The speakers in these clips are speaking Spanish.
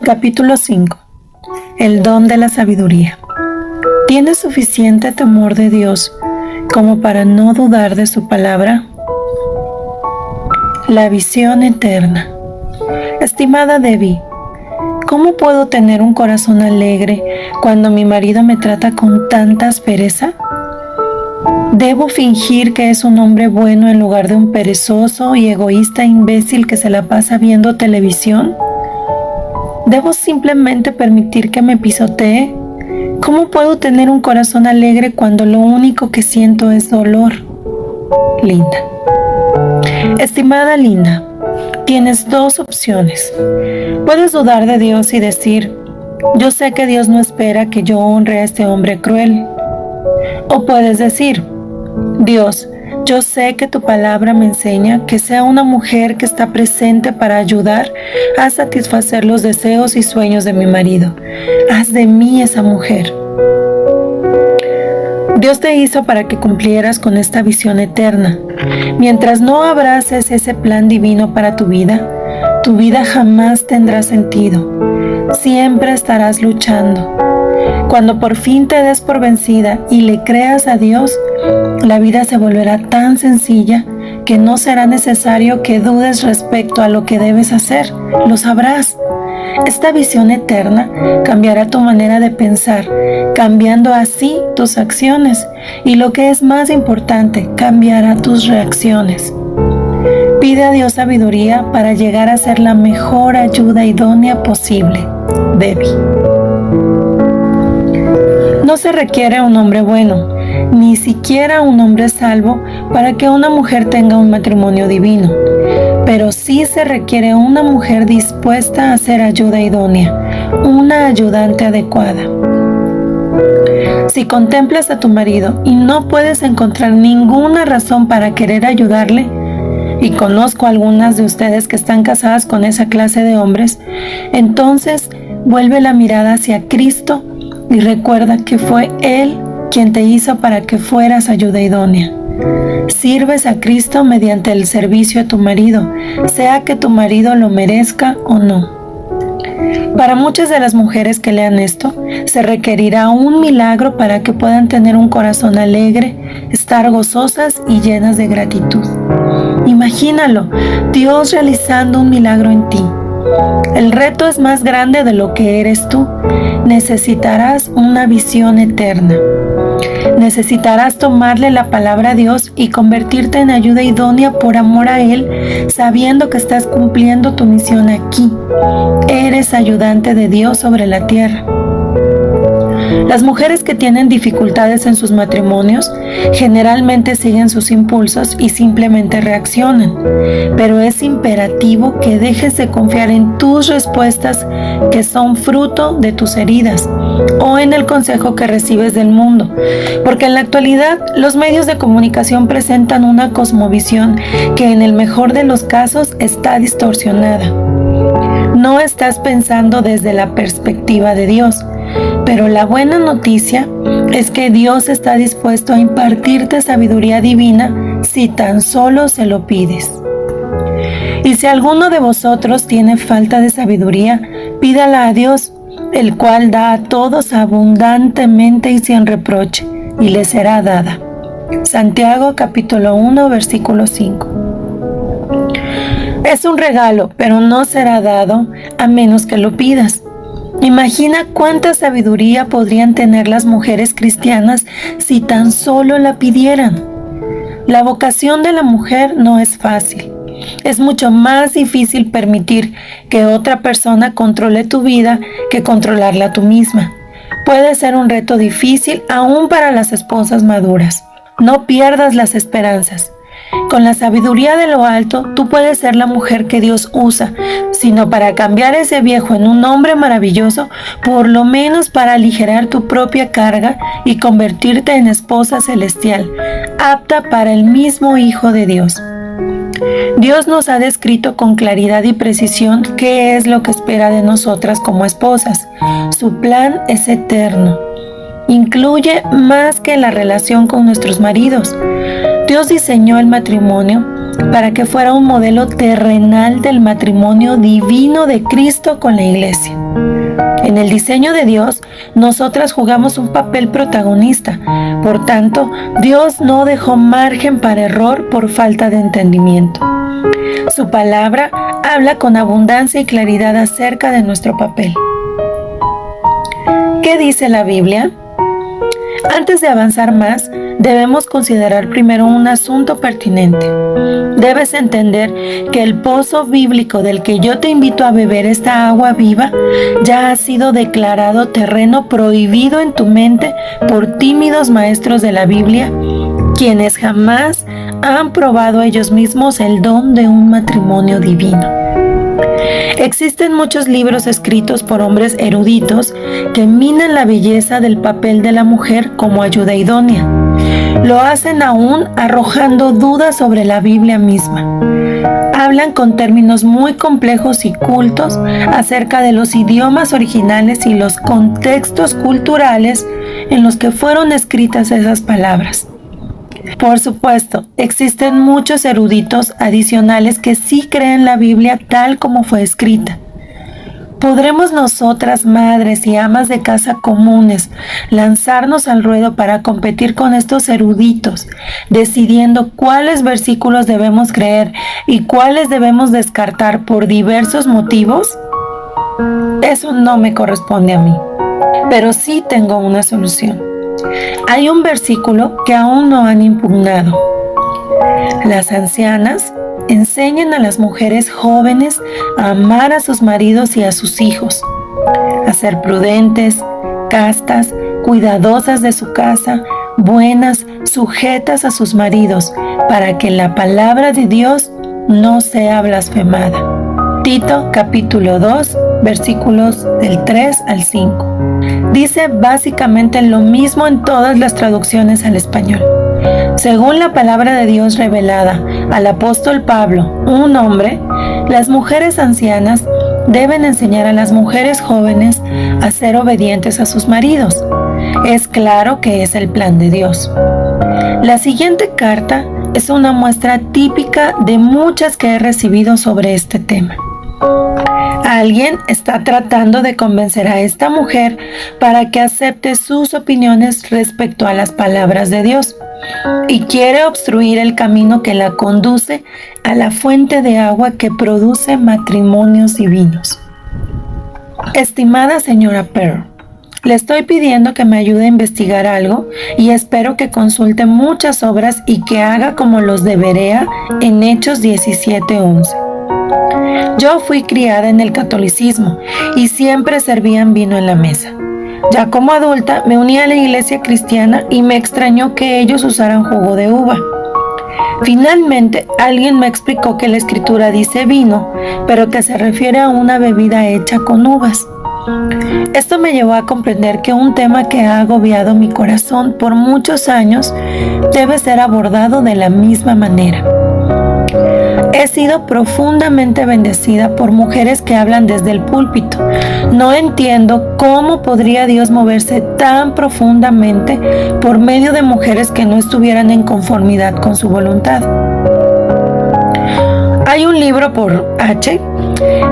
Capítulo 5. El don de la sabiduría. ¿Tienes suficiente temor de Dios como para no dudar de su palabra? La visión eterna. Estimada Debbie, ¿cómo puedo tener un corazón alegre cuando mi marido me trata con tanta aspereza? ¿Debo fingir que es un hombre bueno en lugar de un perezoso y egoísta imbécil que se la pasa viendo televisión? ¿Debo simplemente permitir que me pisotee? ¿Cómo puedo tener un corazón alegre cuando lo único que siento es dolor? Linda. Estimada Linda, tienes dos opciones. Puedes dudar de Dios y decir, yo sé que Dios no espera que yo honre a este hombre cruel. O puedes decir, Dios, yo sé que tu palabra me enseña que sea una mujer que está presente para ayudar a satisfacer los deseos y sueños de mi marido. Haz de mí esa mujer. Dios te hizo para que cumplieras con esta visión eterna. Mientras no abraces ese plan divino para tu vida jamás tendrá sentido. Siempre estarás luchando. Cuando por fin te des por vencida y le creas a Dios, la vida se volverá tan sencilla que no será necesario que dudes respecto a lo que debes hacer. Lo sabrás. Esta visión eterna cambiará tu manera de pensar, cambiando así tus acciones y, lo que es más importante, cambiará tus reacciones. Pide a Dios sabiduría para llegar a ser la mejor ayuda idónea posible. Debbie. No se requiere un hombre bueno, ni siquiera un hombre salvo para que una mujer tenga un matrimonio divino, pero sí se requiere una mujer dispuesta a ser ayuda idónea, una ayudante adecuada. Si contemplas a tu marido y no puedes encontrar ninguna razón para querer ayudarle, y conozco a algunas de ustedes que están casadas con esa clase de hombres, entonces vuelve la mirada hacia Cristo y recuerda que fue Él quien te hizo para que fueras ayuda idónea. Sirves a Cristo mediante el servicio a tu marido, sea que tu marido lo merezca o no. Para muchas de las mujeres que lean esto, se requerirá un milagro para que puedan tener un corazón alegre, estar gozosas y llenas de gratitud. Imagínalo, Dios realizando un milagro en ti. El reto es más grande de lo que eres tú. Necesitarás una visión eterna. Necesitarás tomarle la palabra a Dios y convertirte en ayuda idónea por amor a Él, sabiendo que estás cumpliendo tu misión aquí. Eres ayudante de Dios sobre la tierra. Las mujeres que tienen dificultades en sus matrimonios generalmente siguen sus impulsos y simplemente reaccionan, pero es imperativo que dejes de confiar en tus respuestas que son fruto de tus heridas o en el consejo que recibes del mundo, porque en la actualidad los medios de comunicación presentan una cosmovisión que en el mejor de los casos está distorsionada. No estás pensando desde la perspectiva de Dios. Pero la buena noticia es que Dios está dispuesto a impartirte sabiduría divina si tan solo se lo pides. Y si alguno de vosotros tiene falta de sabiduría, pídala a Dios, el cual da a todos abundantemente y sin reproche, y le será dada. Santiago capítulo 1, versículo 5. Es un regalo, pero no será dado a menos que lo pidas. Imagina cuánta sabiduría podrían tener las mujeres cristianas si tan solo la pidieran. La vocación de la mujer no es fácil. Es mucho más difícil permitir que otra persona controle tu vida que controlarla tú misma. Puede ser un reto difícil aún para las esposas maduras. No pierdas las esperanzas. Con la sabiduría de lo alto, tú puedes ser la mujer que Dios usa, sino para cambiar ese viejo en un hombre maravilloso, por lo menos para aligerar tu propia carga y convertirte en esposa celestial, apta para el mismo Hijo de Dios. Dios nos ha descrito con claridad y precisión qué es lo que espera de nosotras como esposas. Su plan es eterno. Incluye más que la relación con nuestros maridos. Dios diseñó el matrimonio para que fuera un modelo terrenal del matrimonio divino de Cristo con la Iglesia. En el diseño de Dios, nosotras jugamos un papel protagonista. Por tanto, Dios no dejó margen para error por falta de entendimiento. Su palabra habla con abundancia y claridad acerca de nuestro papel. ¿Qué dice la Biblia? Antes de avanzar más, debemos considerar primero un asunto pertinente. Debes entender que el pozo bíblico del que yo te invito a beber esta agua viva ya ha sido declarado terreno prohibido en tu mente por tímidos maestros de la Biblia, quienes jamás han probado ellos mismos el don de un matrimonio divino. Existen muchos libros escritos por hombres eruditos que minan la belleza del papel de la mujer como ayuda idónea. Lo hacen aún arrojando dudas sobre la Biblia misma. Hablan con términos muy complejos y cultos acerca de los idiomas originales y los contextos culturales en los que fueron escritas esas palabras. Por supuesto, existen muchos eruditos adicionales que sí creen la Biblia tal como fue escrita. ¿Podremos nosotras, madres y amas de casa comunes, lanzarnos al ruedo para competir con estos eruditos, decidiendo cuáles versículos debemos creer y cuáles debemos descartar por diversos motivos? Eso no me corresponde a mí, pero sí tengo una solución. Hay un versículo que aún no han impugnado. Las ancianas enseñan a las mujeres jóvenes a amar a sus maridos y a sus hijos, a ser prudentes, castas, cuidadosas de su casa, buenas, sujetas a sus maridos, para que la palabra de Dios no sea blasfemada. Tito capítulo 2, versículos del 3 al 5. Dice básicamente lo mismo en todas las traducciones al español. Según la palabra de Dios revelada al apóstol Pablo, un hombre, las mujeres ancianas deben enseñar a las mujeres jóvenes a ser obedientes a sus maridos. Es claro que es el plan de Dios. La siguiente carta es una muestra típica de muchas que he recibido sobre este tema. Alguien está tratando de convencer a esta mujer para que acepte sus opiniones respecto a las palabras de Dios y quiere obstruir el camino que la conduce a la fuente de agua que produce matrimonios divinos. Estimada señora Pearl, le estoy pidiendo que me ayude a investigar algo y espero que consulte muchas obras y que haga como los de Berea en Hechos 17:11. Yo fui criada en el catolicismo y siempre servían vino en la mesa. Ya como adulta me uní a la iglesia cristiana y me extrañó que ellos usaran jugo de uva. Finalmente, alguien me explicó que la escritura dice vino, pero que se refiere a una bebida hecha con uvas. Esto me llevó a comprender que un tema que ha agobiado mi corazón por muchos años debe ser abordado de la misma manera. He sido profundamente bendecida por mujeres que hablan desde el púlpito. No entiendo cómo podría Dios moverse tan profundamente por medio de mujeres que no estuvieran en conformidad con su voluntad. Hay un libro por H.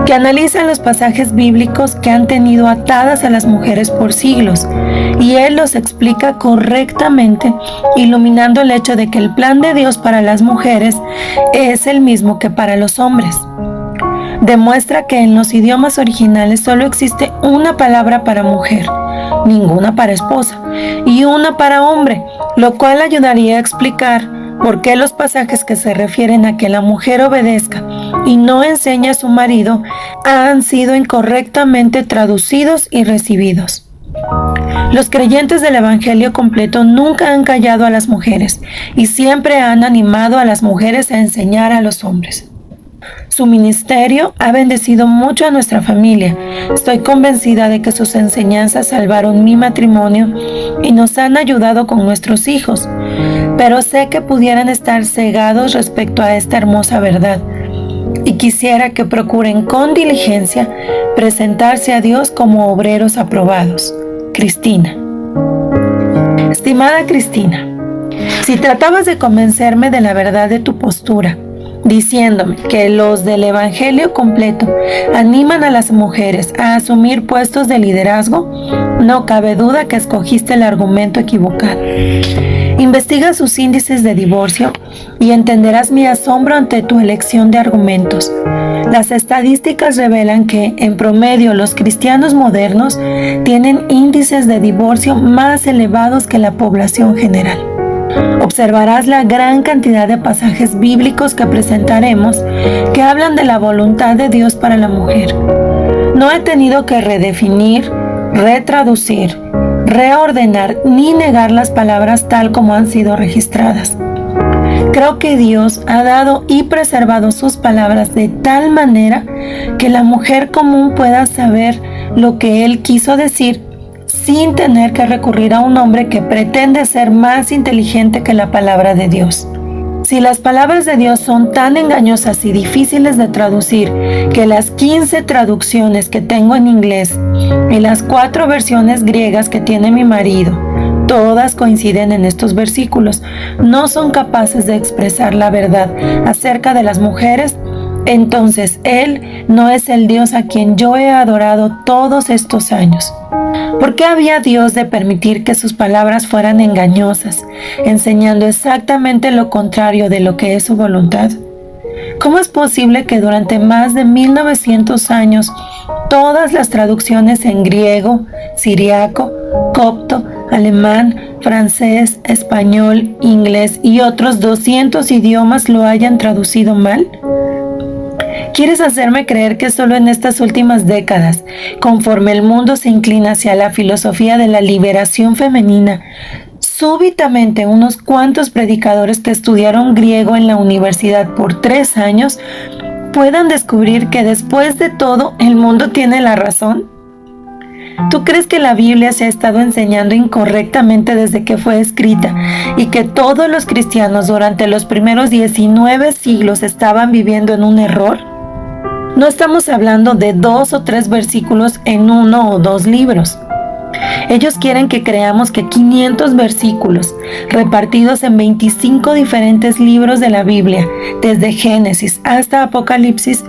que analiza los pasajes bíblicos que han tenido atadas a las mujeres por siglos, y él los explica correctamente, iluminando el hecho de que el plan de Dios para las mujeres es el mismo que para los hombres. Demuestra que en los idiomas originales solo existe una palabra para mujer, ninguna para esposa, y una para hombre, lo cual ayudaría a explicar por qué los pasajes que se refieren a que la mujer obedezca y no enseñe a su marido han sido incorrectamente traducidos y recibidos. Los creyentes del Evangelio completo nunca han callado a las mujeres y siempre han animado a las mujeres a enseñar a los hombres. Su ministerio ha bendecido mucho a nuestra familia. Estoy convencida de que sus enseñanzas salvaron mi matrimonio y nos han ayudado con nuestros hijos, pero sé que pudieran estar cegados respecto a esta hermosa verdad y quisiera que procuren con diligencia presentarse a Dios como obreros aprobados. Cristina. Estimada Cristina, si tratabas de convencerme de la verdad de tu postura diciéndome que los del Evangelio completo animan a las mujeres a asumir puestos de liderazgo, no cabe duda que escogiste el argumento equivocado. Investiga sus índices de divorcio y entenderás mi asombro ante tu elección de argumentos. Las estadísticas revelan que, en promedio, los cristianos modernos tienen índices de divorcio más elevados que la población general. Observarás la gran cantidad de pasajes bíblicos que presentaremos que hablan de la voluntad de Dios para la mujer. No he tenido que redefinir, retraducir, reordenar ni negar las palabras tal como han sido registradas. Creo que Dios ha dado y preservado sus palabras de tal manera que la mujer común pueda saber lo que Él quiso decir sin tener que recurrir a un hombre que pretende ser más inteligente que la palabra de Dios. Si las palabras de Dios son tan engañosas y difíciles de traducir que las 15 traducciones que tengo en inglés y las 4 versiones griegas que tiene mi marido, todas coinciden en estos versículos, no son capaces de expresar la verdad acerca de las mujeres, entonces Él no es el Dios a quien yo he adorado todos estos años. ¿Por qué había Dios de permitir que sus palabras fueran engañosas, enseñando exactamente lo contrario de lo que es su voluntad? ¿Cómo es posible que durante más de 1900 años todas las traducciones en griego, siriaco, copto, alemán, francés, español, inglés y otros 200 idiomas lo hayan traducido mal? ¿Quieres hacerme creer que solo en estas últimas décadas, conforme el mundo se inclina hacia la filosofía de la liberación femenina, súbitamente unos cuantos predicadores que estudiaron griego en la universidad por 3 años puedan descubrir que después de todo el mundo tiene la razón? ¿Tú crees que la Biblia se ha estado enseñando incorrectamente desde que fue escrita y que todos los cristianos durante los primeros 19 siglos estaban viviendo en un error? No estamos hablando de 2 o 3 versículos en 1 o 2 libros. Ellos quieren que creamos que 500 versículos, repartidos en 25 diferentes libros de la Biblia, desde Génesis hasta Apocalipsis,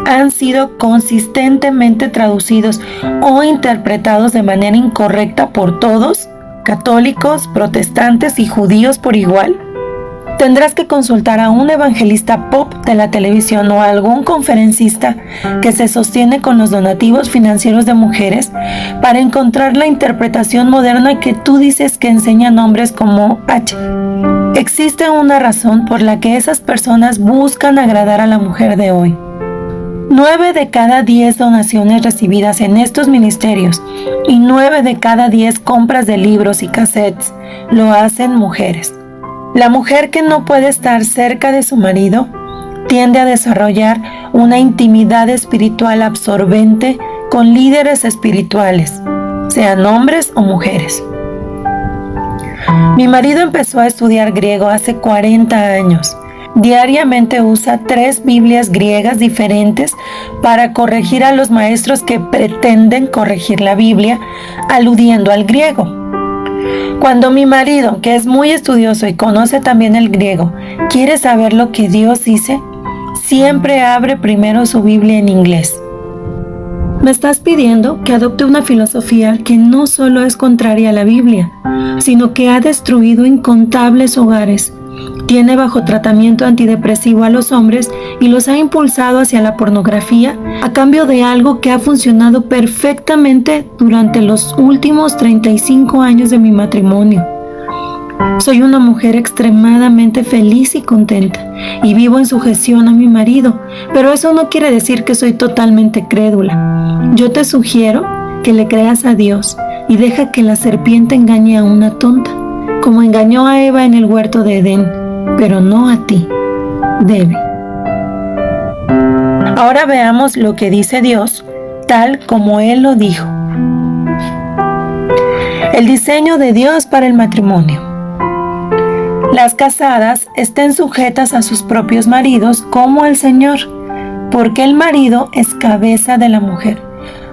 han sido consistentemente traducidos o interpretados de manera incorrecta por todos, católicos, protestantes y judíos por igual. Tendrás que consultar a un evangelista pop de la televisión o a algún conferencista que se sostiene con los donativos financieros de mujeres para encontrar la interpretación moderna que tú dices que enseña nombres como H. Existe una razón por la que esas personas buscan agradar a la mujer de hoy. 9 de cada 10 donaciones recibidas en estos ministerios y 9 de cada 10 compras de libros y cassettes lo hacen mujeres. La mujer que no puede estar cerca de su marido tiende a desarrollar una intimidad espiritual absorbente con líderes espirituales, sean hombres o mujeres. Mi marido empezó a estudiar griego hace 40 años. Diariamente usa 3 Biblias griegas diferentes para corregir a los maestros que pretenden corregir la Biblia, aludiendo al griego. Cuando mi marido, que es muy estudioso y conoce también el griego, quiere saber lo que Dios dice, siempre abre primero su Biblia en inglés. Me estás pidiendo que adopte una filosofía que no solo es contraria a la Biblia, sino que ha destruido incontables hogares, tiene bajo tratamiento antidepresivo a los hombres y los ha impulsado hacia la pornografía a cambio de algo que ha funcionado perfectamente durante los últimos 35 años de mi matrimonio. Soy una mujer extremadamente feliz y contenta y vivo en sujeción a mi marido, pero eso no quiere decir que soy totalmente crédula. Yo te sugiero que le creas a Dios y deja que la serpiente engañe a una tonta, como engañó a Eva en el huerto de Edén, pero no a ti, Debbie. Ahora veamos lo que dice Dios, tal como Él lo dijo. El diseño de Dios para el matrimonio. Las casadas estén sujetas a sus propios maridos como al Señor, porque el marido es cabeza de la mujer,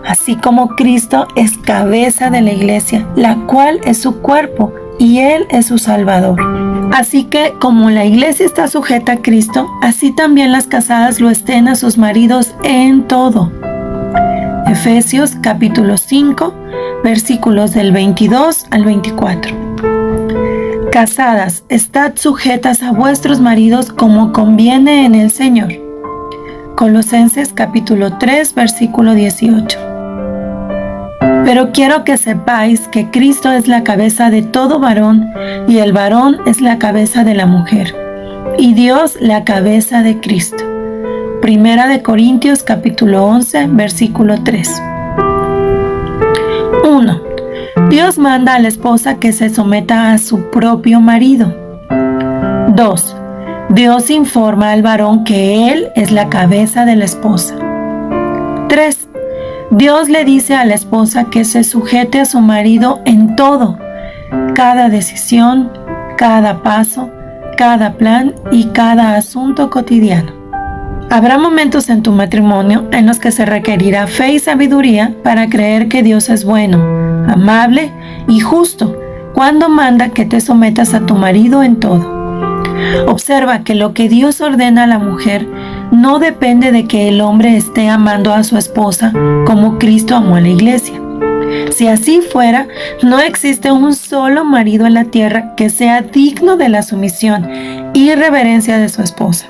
así como Cristo es cabeza de la iglesia, la cual es su cuerpo y Él es su Salvador. Así que como la iglesia está sujeta a Cristo, así también las casadas lo estén a sus maridos en todo. Efesios capítulo 5, versículos del 22 al 24. Casadas, estad sujetas a vuestros maridos como conviene en el Señor. Colosenses capítulo 3, versículo 18. Pero quiero que sepáis que Cristo es la cabeza de todo varón, y el varón es la cabeza de la mujer, y Dios la cabeza de Cristo. Primera de Corintios capítulo 11, versículo 3. 1. Dios manda a la esposa que se someta a su propio marido. 2. Dios informa al varón que él es la cabeza de la esposa. 3. Dios le dice a la esposa que se sujete a su marido en todo, cada decisión, cada paso, cada plan y cada asunto cotidiano. Habrá momentos en tu matrimonio en los que se requerirá fe y sabiduría para creer que Dios es bueno, amable y justo cuando manda que te sometas a tu marido en todo. Observa que lo que Dios ordena a la mujer no depende de que el hombre esté amando a su esposa como Cristo amó a la iglesia. Si así fuera, no existe un solo marido en la tierra que sea digno de la sumisión y reverencia de su esposa.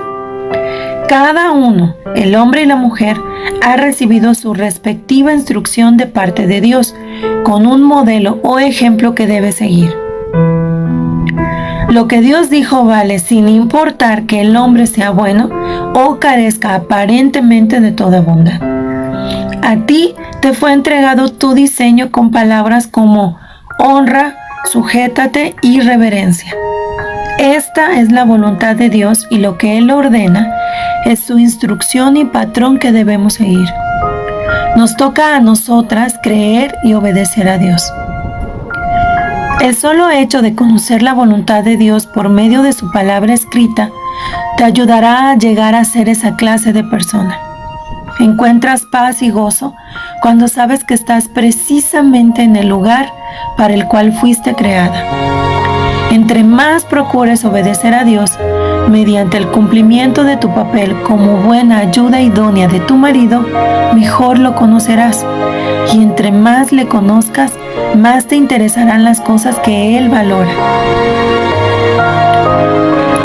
Cada uno, el hombre y la mujer, ha recibido su respectiva instrucción de parte de Dios, con un modelo o ejemplo que debe seguir. Lo que Dios dijo vale sin importar que el hombre sea bueno o carezca aparentemente de toda bondad. A ti te fue entregado tu diseño con palabras como honra, sujétate y reverencia. Esta es la voluntad de Dios y lo que Él ordena es su instrucción y patrón que debemos seguir. Nos toca a nosotras creer y obedecer a Dios. El solo hecho de conocer la voluntad de Dios por medio de su palabra escrita te ayudará a llegar a ser esa clase de persona. Encuentras paz y gozo cuando sabes que estás precisamente en el lugar para el cual fuiste creada. Entre más procures obedecer a Dios mediante el cumplimiento de tu papel como buena ayuda idónea de tu marido, mejor lo conocerás. Y entre más le conozcas, más te interesarán las cosas que él valora.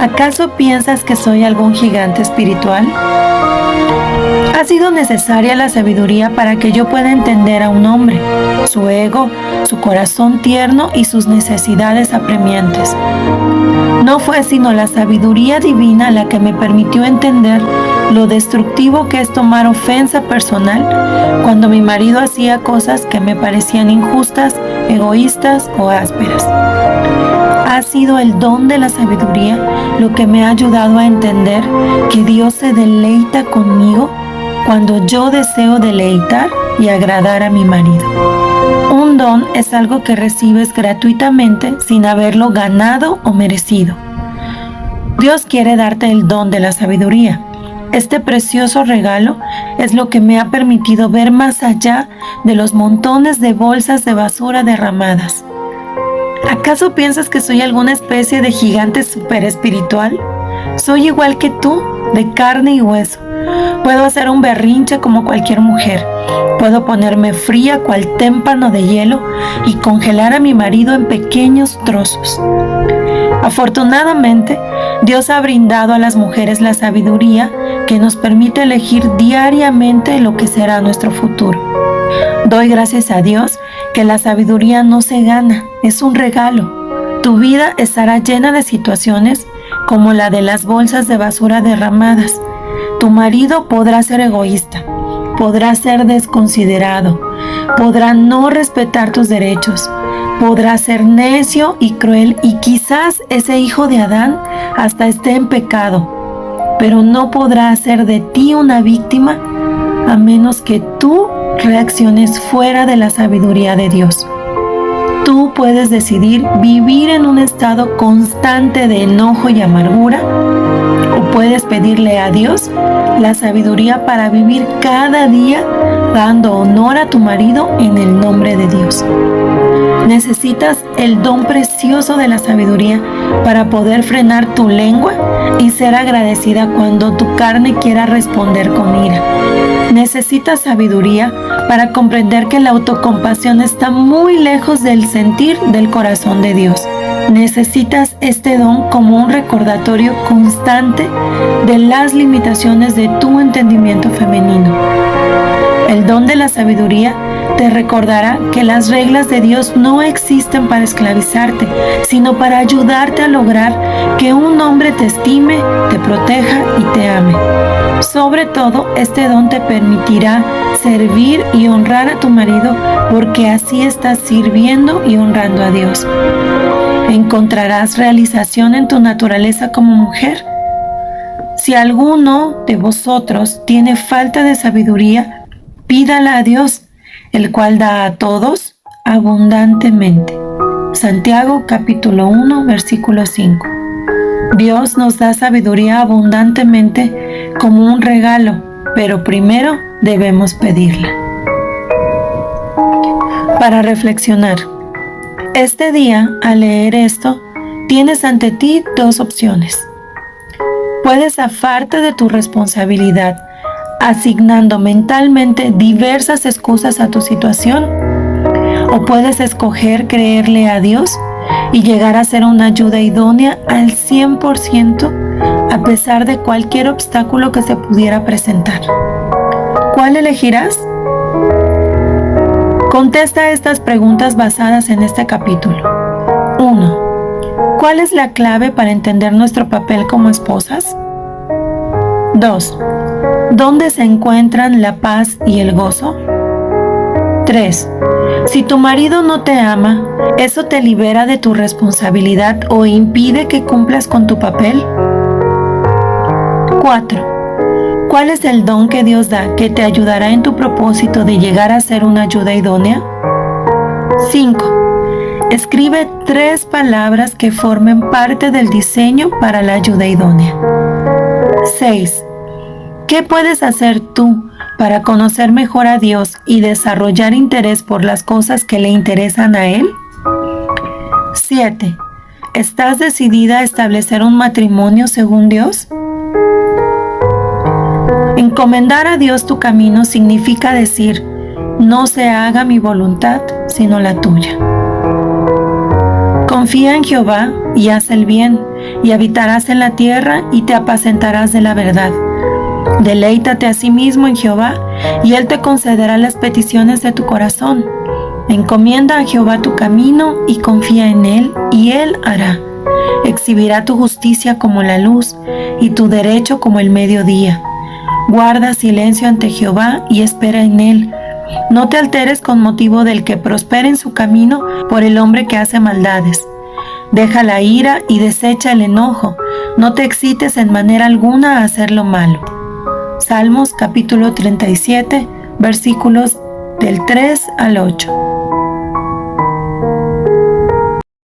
¿Acaso piensas que soy algún gigante espiritual? Ha sido necesaria la sabiduría para que yo pueda entender a un hombre, su ego, su corazón tierno y sus necesidades apremiantes. No fue sino la sabiduría divina la que me permitió entender lo destructivo que es tomar ofensa personal cuando mi marido hacía cosas que me parecían injustas, egoístas o ásperas. Ha sido el don de la sabiduría lo que me ha ayudado a entender que Dios se deleita conmigo cuando yo deseo deleitar y agradar a mi marido. Un don es algo que recibes gratuitamente sin haberlo ganado o merecido. Dios quiere darte el don de la sabiduría. Este precioso regalo es lo que me ha permitido ver más allá de los montones de bolsas de basura derramadas. ¿Acaso piensas que soy alguna especie de gigante super espiritual? Soy igual que tú, de carne y hueso. Puedo hacer un berrinche como cualquier mujer. Puedo ponerme fría cual témpano de hielo y congelar a mi marido en pequeños trozos. Afortunadamente, Dios ha brindado a las mujeres la sabiduría que nos permite elegir diariamente lo que será nuestro futuro. Doy gracias a Dios que la sabiduría no se gana, es un regalo. Tu vida estará llena de situaciones como la de las bolsas de basura derramadas. Tu marido podrá ser egoísta, podrá ser desconsiderado, podrá no respetar tus derechos, podrá ser necio y cruel y quizás ese hijo de Adán hasta esté en pecado, pero no podrá hacer de ti una víctima a menos que tú reacciones fuera de la sabiduría de Dios. Tú puedes decidir vivir en un estado constante de enojo y amargura, o puedes pedirle a Dios la sabiduría para vivir cada día dando honor a tu marido en el nombre de Dios. Necesitas el don precioso de la sabiduría para poder frenar tu lengua y ser agradecida cuando tu carne quiera responder con ira. Necesitas sabiduría para comprender que la autocompasión está muy lejos del sentir del corazón de Dios. Necesitas este don como un recordatorio constante de las limitaciones de tu entendimiento femenino. El don de la sabiduría te recordará que las reglas de Dios no existen para esclavizarte, sino para ayudarte a lograr que un hombre te estime, te proteja y te ame. Sobre todo, este don te permitirá servir y honrar a tu marido, porque así estás sirviendo y honrando a Dios. ¿Encontrarás realización en tu naturaleza como mujer? Si alguno de vosotros tiene falta de sabiduría, pídala a Dios, el cual da a todos abundantemente. Santiago capítulo 1, versículo 5. Dios nos da sabiduría abundantemente como un regalo, pero primero debemos pedirla. Para reflexionar. Este día, al leer esto, tienes ante ti dos opciones. Puedes zafarte de tu responsabilidad, asignando mentalmente diversas excusas a tu situación, o puedes escoger creerle a Dios y llegar a ser una ayuda idónea al 100% a pesar de cualquier obstáculo que se pudiera presentar. ¿Cuál elegirás? Contesta estas preguntas basadas en este capítulo. 1. ¿Cuál es la clave para entender nuestro papel como esposas? 2. ¿Dónde se encuentran la paz y el gozo? 3. Si tu marido no te ama, ¿eso te libera de tu responsabilidad o impide que cumplas con tu papel? 4. ¿Cuál es el don que Dios da que te ayudará en tu propósito de llegar a ser una ayuda idónea? 5. Escribe 3 palabras que formen parte del diseño para la ayuda idónea. 6. ¿Qué puedes hacer tú para conocer mejor a Dios y desarrollar interés por las cosas que le interesan a Él? 7. ¿Estás decidida a establecer un matrimonio según Dios? Encomendar a Dios tu camino significa decir, no se haga mi voluntad, sino la tuya. Confía en Jehová y haz el bien, y habitarás en la tierra y te apacentarás de la verdad. Deleítate a sí mismo en Jehová, y Él te concederá las peticiones de tu corazón. Encomienda a Jehová tu camino y confía en Él, y Él hará. Exhibirá tu justicia como la luz, y tu derecho como el mediodía. Guarda silencio ante Jehová y espera en Él. No te alteres con motivo del que prospera en su camino por el hombre que hace maldades. Deja la ira y desecha el enojo. No te excites en manera alguna a hacer lo malo. Salmos capítulo 37, versículos del 3 al 8.